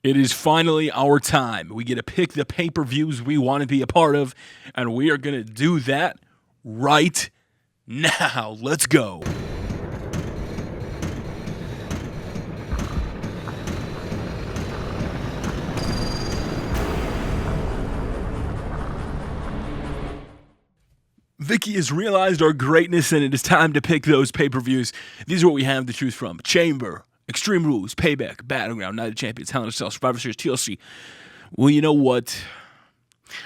It is finally our time. We get to pick the pay-per-views we want to be a part of, and we are going to do that right now. Let's go. Vicky has realized our greatness, and it is time to pick those pay-per-views. These are what we have to choose from. Chamber, Extreme Rules, Payback, Battleground, Night of Champions, Hell in a Cell, Survivor Series, TLC. Well, you know what?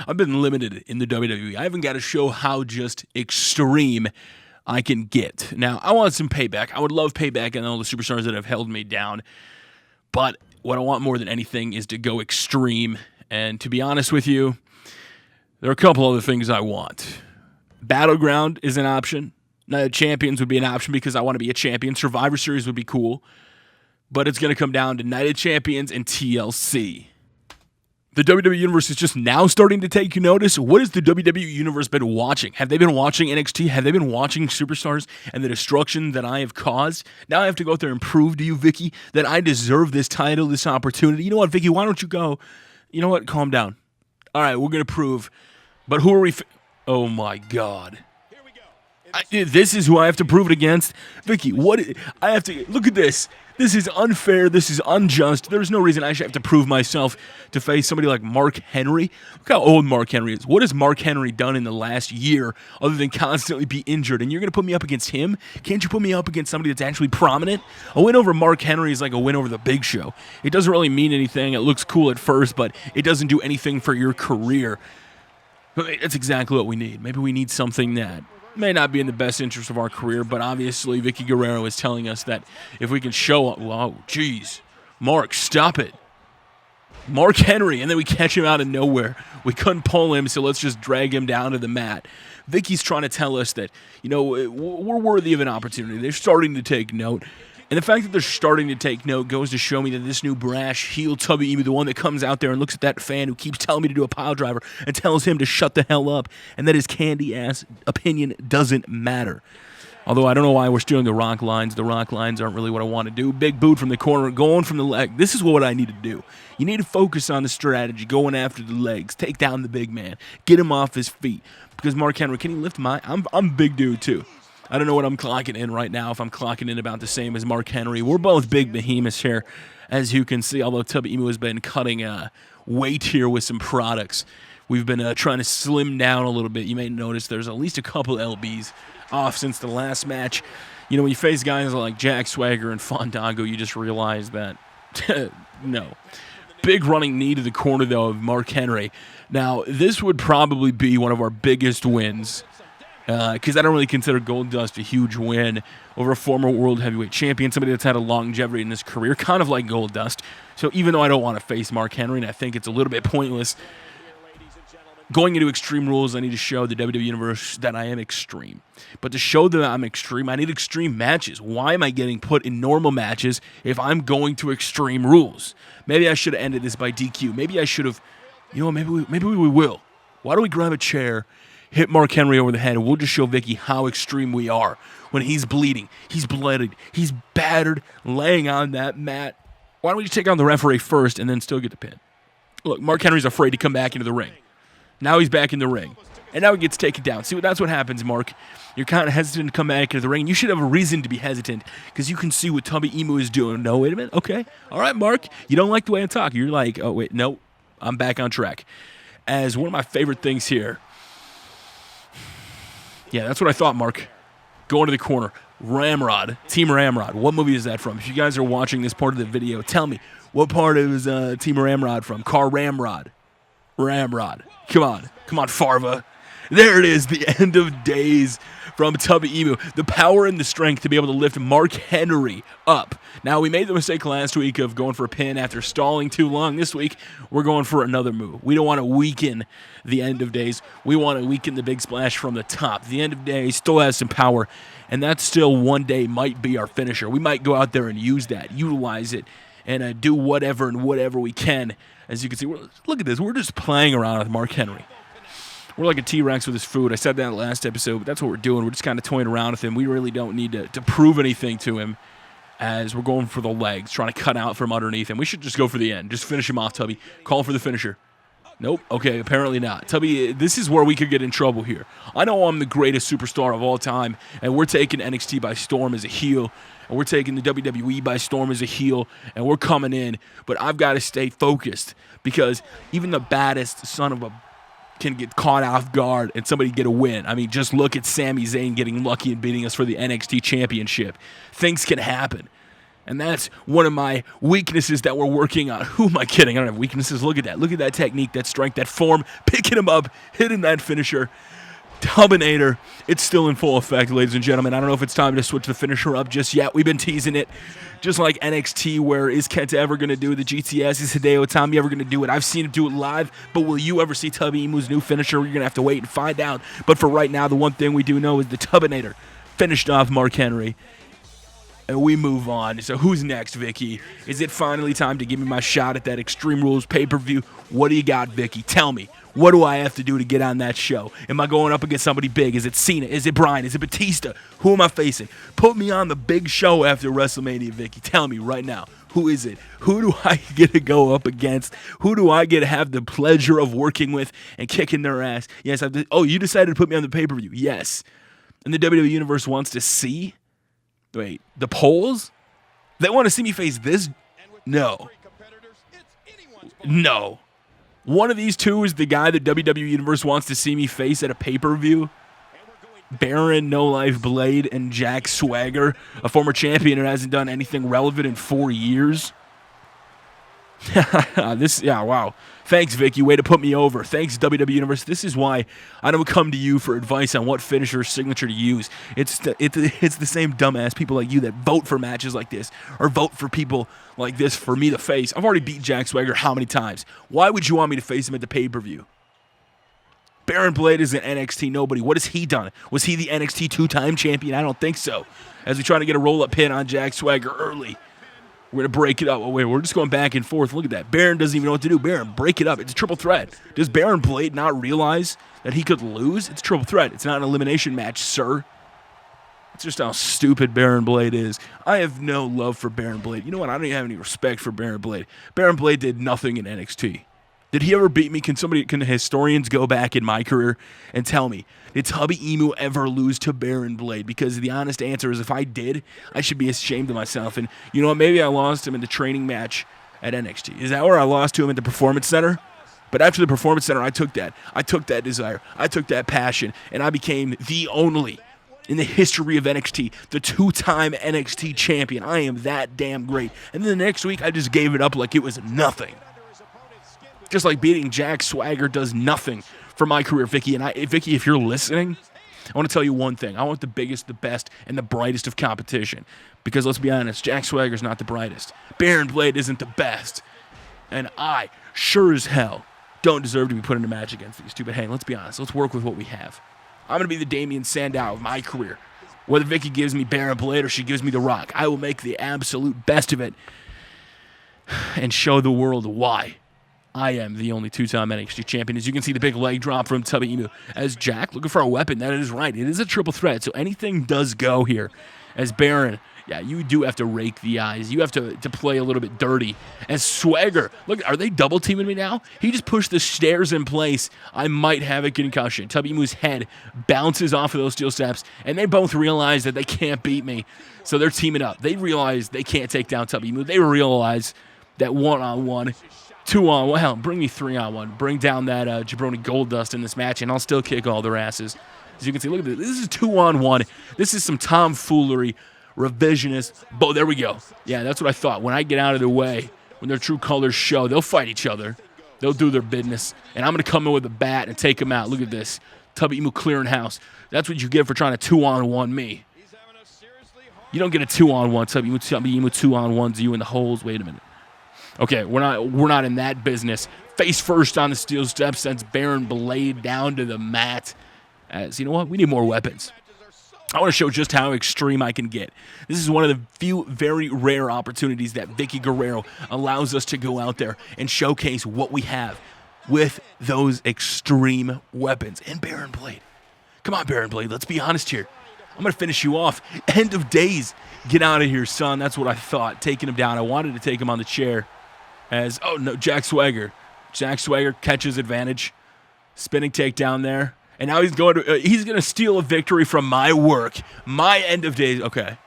I've been limited in the WWE. I haven't got to show how just extreme I can get. Now, I want some payback. I would love payback and all the superstars that have held me down. But what I want more than anything is to go extreme. And to be honest with you, there are a couple other things I want. Battleground is an option. Night of Champions would be an option because I want to be a champion. Survivor Series would be cool. But it's going to come down to Night of Champions and TLC. The WWE Universe is just now starting to take notice. What has the WWE Universe been watching? Have they been watching NXT? Have they been watching Superstars and the destruction that I have caused? Now I have to go out there and prove to you, Vicky, that I deserve this title, this opportunity. You know what, Vicky? Why don't you go? You know what? Calm down. All right, we're going to prove. But who are we... Oh, my God. This is who I have to prove it against? Vicky, what? I have to... Look at this. This is unfair. This is unjust. There's no reason I should have to prove myself to face somebody like Mark Henry. Look how old Mark Henry is. What has Mark Henry done in the last year other than constantly be injured? And you're going to put me up against him? Can't you put me up against somebody that's actually prominent? A win over Mark Henry is like a win over the Big Show. It doesn't really mean anything. It looks cool at first, but it doesn't do anything for your career. That's exactly what we need. Maybe we need something that may not be in the best interest of our career, but obviously Vicky Guerrero is telling us that if we can show up, whoa, geez, Mark, stop it. Mark Henry, and then we catch him out of nowhere. We couldn't pull him, so let's just drag him down to the mat. Vicky's trying to tell us that, you know, we're worthy of an opportunity. They're starting to take note. And the fact that they're starting to take note goes to show me that this new brash heel Tubby, the one that comes out there and looks at that fan who keeps telling me to do a pile driver and tells him to shut the hell up, and that his candy-ass opinion doesn't matter. Although I don't know why we're stealing the rock lines. The rock lines aren't really what I want to do. Big boot from the corner, going from the leg. This is what I need to do. You need to focus on the strategy, going after the legs, take down the big man, get him off his feet. Because Mark Henry, can he lift my... I'm a big dude, too. I don't know what I'm clocking in right now, if I'm clocking in about the same as Mark Henry. We're both big behemoths here, as you can see, although Tubby has been cutting weight here with some products. We've been trying to slim down a little bit. You may notice there's at least a couple LBs off since the last match. You know, when you face guys like Jack Swagger and Fandango, you just realize that, no. Big running knee to the corner, though, of Mark Henry. Now, this would probably be one of our biggest wins, because I don't really consider Goldust a huge win over a former world heavyweight champion, somebody that's had a longevity in his career, kind of like Goldust. So even though I don't want to face Mark Henry, and I think it's a little bit pointless, going into Extreme Rules, I need to show the WWE Universe that I am extreme. But to show that I'm extreme, I need extreme matches. Why am I getting put in normal matches if I'm going to Extreme Rules? Maybe I should have ended this by DQ. Maybe I should have, you know, maybe we will. Why don't we grab a chair, hit Mark Henry over the head, and we'll just show Vicky how extreme we are when he's bleeding, he's blooded, he's battered, laying on that mat. Why don't we just take on the referee first and then still get the pin? Look, Mark Henry's afraid to come back into the ring. Now he's back in the ring, and now he gets taken down. See, that's what happens, Mark. You're kind of hesitant to come back into the ring. You should have a reason to be hesitant because you can see what Tubby Emu is doing. No, wait a minute. Okay. All right, Mark. You don't like the way I talk. You're like, oh, wait, no, I'm back on track. As one of my favorite things here, yeah, that's what I thought, Mark. Going to the corner. Ramrod. Team Ramrod. What movie is that from? If you guys are watching this part of the video, tell me, what part is Team Ramrod from? Car Ramrod. Ramrod. Come on, Farva. There it is, the end of days from Tubby Emu. The power and the strength to be able to lift Mark Henry up. Now, we made the mistake last week of going for a pin after stalling too long. This week, we're going for another move. We don't want to weaken the end of days. We want to weaken the big splash from the top. The end of days still has some power, and that still one day might be our finisher. We might go out there and use that, utilize it, and do whatever we can. As you can see, look at this. We're just playing around with Mark Henry. We're like a T-Rex with his food. I said that in the last episode, but that's what we're doing. We're just kind of toying around with him. We really don't need to prove anything to him. as we're going for the legs, trying to cut out from underneath him. We should just go for the end. Just finish him off, Tubby. Call for the finisher. Nope. Okay, apparently not. Tubby, this is where we could get in trouble here. I know I'm the greatest superstar of all time, and we're taking NXT by storm as a heel, and we're taking the WWE by storm as a heel, and we're coming in, but I've got to stay focused because even the baddest son of a can get caught off guard and somebody get a win. I mean, just look at Sami Zayn getting lucky and beating us for the NXT Championship. Things can happen. And that's one of my weaknesses that we're working on. Who am I kidding? I don't have weaknesses. Look at that. Look at that technique, that strength, that form. Picking him up, hitting that finisher. Tubinator. It's still in full effect, ladies and gentlemen. I don't know if it's time to switch the finisher up just yet. We've been teasing it. Just like NXT, where is Kenta ever going to do the GTS? Is Hideo Itami ever going to do it? I've seen him do it live, but will you ever see Tubby Imu's new finisher? We're going to have to wait and find out. But for right now, the one thing we do know is the Tubinator finished off Mark Henry. And we move on. So who's next, Vicky? Is it finally time to give me my shot at that Extreme Rules pay-per-view? What do you got, Vicky? Tell me. What do I have to do to get on that show? Am I going up against somebody big? Is it Cena? Is it Bryan? Is it Batista? Who am I facing? Put me on the big show after WrestleMania, Vicky. Tell me right now. Who is it? Who do I get to go up against? Who do I get to have the pleasure of working with and kicking their ass? Yes, you decided to put me on the pay-per-view. Yes. And the WWE Universe wants to see? Wait, the polls? They want to see me face this? No. No. One of these two is the guy the WWE Universe wants to see me face at a pay-per-view. Baron, No Life Blade, and Jack Swagger, a former champion who hasn't done anything relevant in 4 years. Wow. Thanks, Vicky. Way to put me over. Thanks, WWE Universe. This is why I don't come to you for advice on what finisher or signature to use. It's the same dumbass people like you that vote for matches like this or vote for people like this for me to face. I've already beat Jack Swagger how many times? Why would you want me to face him at the pay-per-view? Baron Blade is an NXT nobody. What has he done? Was he the NXT two-time champion? I don't think so. As we try to get a roll-up pin on Jack Swagger early. We're going to break it up. Oh, wait, we're just going back and forth. Look at that. Baron doesn't even know what to do. Baron, break it up. It's a triple threat. Does Baron Blade not realize that he could lose? It's a triple threat. It's not an elimination match, sir. It's just how stupid Baron Blade is. I have no love for Baron Blade. You know what? I don't even have any respect for Baron Blade. Baron Blade did nothing in NXT. Did he ever beat me? Can historians go back in my career and tell me, did Tubby Imu ever lose to Baron Blade? Because the honest answer is if I did, I should be ashamed of myself. And you know what? Maybe I lost him in the training match at NXT. Is that where I lost to him at the Performance Center? But after the Performance Center, I took that. I took that desire. I took that passion. And I became the only in the history of NXT, the two-time NXT champion. I am that damn great. And then the next week, I just gave it up like it was nothing. Just like beating Jack Swagger does nothing for my career, Vicky. And Vicky, if you're listening, I want to tell you one thing. I want the biggest, the best, and the brightest of competition. Because let's be honest, Jack Swagger's not the brightest. Baron Blade isn't the best. And I, sure as hell, don't deserve to be put in a match against these two. But hey, let's be honest. Let's work with what we have. I'm going to be the Damien Sandow of my career. Whether Vicky gives me Baron Blade or she gives me The Rock, I will make the absolute best of it and show the world why I am the only two-time NXT champion. As you can see, the big leg drop from Tubby Imu. As Jack looking for a weapon, that is right. It is a triple threat, so anything does go here. As Baron, yeah, you do have to rake the eyes. You have to play a little bit dirty. As Swagger, look, are they double-teaming me now? He just pushed the stairs in place. I might have a concussion. Tubby Imu's head bounces off of those steel steps, and they both realize that they can't beat me, so they're teaming up. They realize they can't take down Tubby Imu. They realize that one-on-one, 2-on-1, hell, bring me 3-on-1. Bring down that Jabroni Goldust in this match, and I'll still kick all their asses. As you can see, look at this. This is 2-on-1. This is some tomfoolery, revisionist. There we go. Yeah, that's what I thought. When I get out of their way, when their true colors show, they'll fight each other. They'll do their business. And I'm going to come in with a bat and take them out. Look at this. Tubby Imu clearing house. That's what you get for trying to 2-on-1 me. You don't get a 2-on-1. Tubby Imu 2-on-1s you in the holes. Wait a minute. Okay, we're not in that business. Face first on the steel steps, sends Baron Blade down to the mat. As you know what? We need more weapons. I want to show just how extreme I can get. This is one of the few very rare opportunities that Vicky Guerrero allows us to go out there and showcase what we have with those extreme weapons. And Baron Blade. Come on, Baron Blade, let's be honest here. I'm going to finish you off. End of days. Get out of here, son. That's what I thought. Taking him down. I wanted to take him on the chair. Oh, no, Jack Swagger. Jack Swagger catches advantage. Spinning takedown there. And now he's going to steal a victory from my work. My end of days. Okay.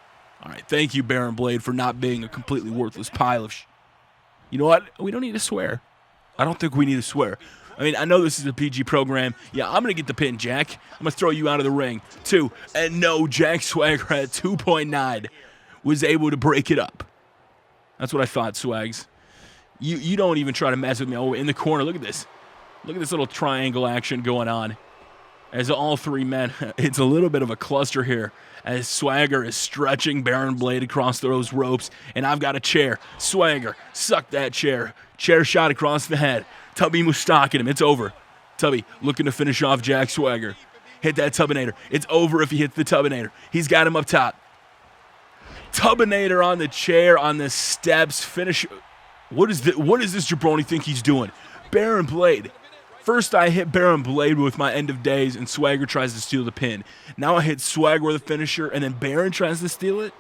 All right. Thank you, Baron Blade, for not being a completely worthless pile of You know what? We don't need to swear. I don't think we need to swear. I mean, I know this is a PG program. Yeah, I'm going to get the pin, Jack. I'm going to throw you out of the ring. 2. And no, Jack Swagger at 2.9 was able to break it up. That's what I thought, Swags. You don't even try to mess with me. Oh, in the corner, look at this. Look at this little triangle action going on. As all three men, it's a little bit of a cluster here. As Swagger is stretching Baron Blade across those ropes. And I've got a chair. Swagger, suck that chair. Chair shot across the head. Tubby mustacking him. It's over. Tubby looking to finish off Jack Swagger. Hit that Tubbinator. It's over if he hits the Tubbinator. He's got him up top. Tubbinator on the chair, on the steps. Finish. What is this jabroni think he's doing? Baron Blade. First I hit Baron Blade with my end of days, and Swagger tries to steal the pin. Now I hit Swagger with a finisher, and then Baron tries to steal it.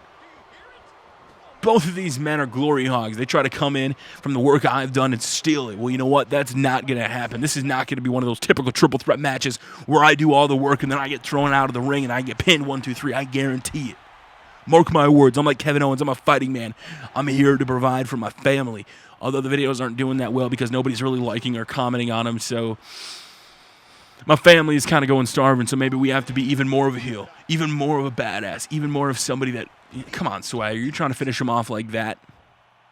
Both of these men are glory hogs. They try to come in from the work I've done and steal it. Well, you know what? That's not going to happen. This is not going to be one of those typical triple threat matches where I do all the work and then I get thrown out of the ring and I get pinned 1, 2, 3. I guarantee it. Mark my words. I'm like Kevin Owens. I'm a fighting man. I'm here to provide for my family. Although the videos aren't doing that well because nobody's really liking or commenting on them, so my family is kind of going starving, so maybe we have to be even more of a heel, even more of a badass, even more of somebody that... Come on, Swagger. You're trying to finish him off like that.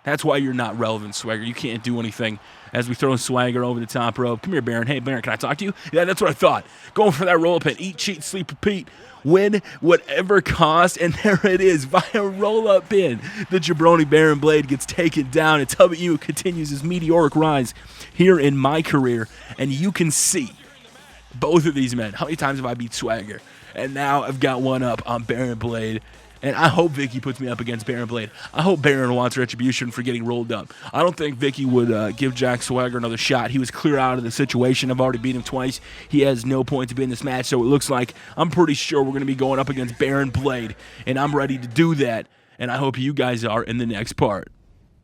That's why you're not relevant, Swagger. You can't do anything. As we throw Swagger over the top rope. Come here, Baron. Hey, Baron, can I talk to you? Yeah, that's what I thought. Going for that roll-up pin. Eat, cheat, sleep, repeat. Win whatever cost. And there it is. Via roll-up pin. The jabroni Baron Blade gets taken down. And Tubby continues his meteoric rise here in my career. And you can see both of these men. How many times have I beat Swagger? And now I've got one up on Baron Blade. And I hope Vicky puts me up against Baron Blade. I hope Baron wants retribution for getting rolled up. I don't think Vicky would give Jack Swagger another shot. He was clear out of the situation. I've already beat him twice. He has no point to be in this match, so it looks like I'm pretty sure we're going to be going up against Baron Blade. And I'm ready to do that, and I hope you guys are in the next part.